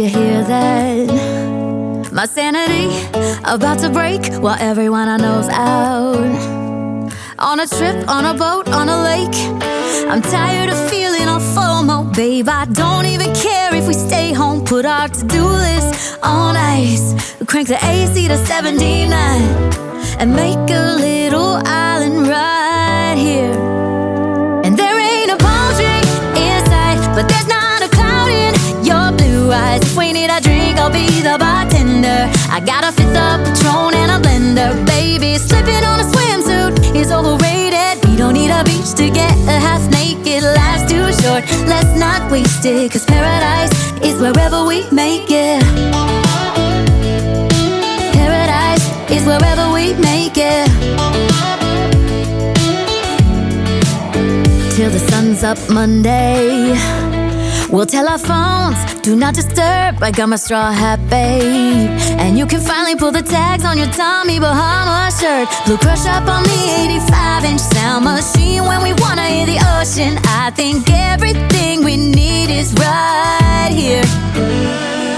you hear that? My sanity about to break while everyone I know's out. On a trip, on a boat, on a lake. I'm tired of feeling all FOMO, babe. I don't even care if we stay home. Put our to-do list on ice. Crank the AC to 79 and make a little island right here. And there ain't a palm tree in sight, but there's not a cloud in your blue eyes. If we need a drink, I'll be the bartender. I got a fifth of Patron and a blender, baby. Slipping on a swimsuit is overrated. We don't need a beach to get a half naked. Life's too short, let's not waste it, 'cause paradise is wherever we make it. Paradise is wherever we make it. Till the sun's up Monday, we'll tell our phones, do not disturb. I got my straw hat, babe. And you can finally pull the tags on your Tommy Bahama shirt. Blue crush up on the 85-inch sound machine when we wanna hear the ocean. I think everything we need is right here.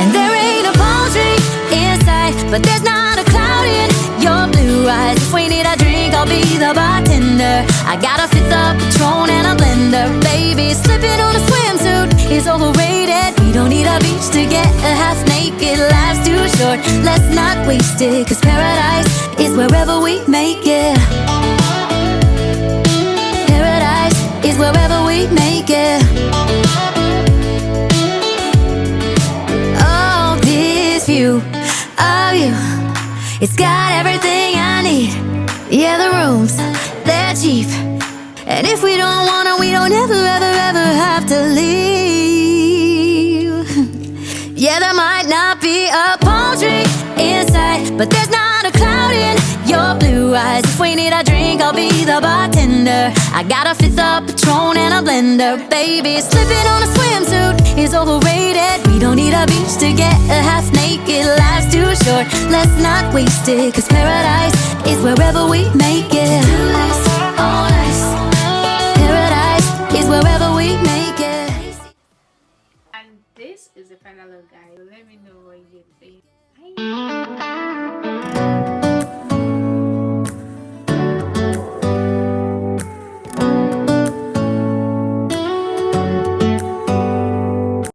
And there ain't a palm tree in sight, but there's not a cloud in your blue eyes. If we need a drink, I'll be the bartender. I got a fifth of Patron and a blender, baby. Slipping on a swimsuit is overrated. We don't need a beach to get a half naked. Life's too short, let's not waste it, 'cause paradise is wherever we make it. Paradise is wherever we make it. Oh, this view of you, it's got everything I need. Yeah, the rooms, they're cheap. And if we don't wanna, we don't ever, ever, ever have to leave. Yeah, there might not be a palm tree in sight, but there's not a cloud in your blue eyes. If we need a drink, I'll be the bartender. I got a fifth of Patron and a blender, baby. Slipping on a swimsuit is overrated. We don't need a beach to get a half naked. Life's too short, let's not waste it, 'cause paradise is wherever we make it. On ice. Paradise is wherever we make it. And this is the final look, guys. Let me know what you think. Bye.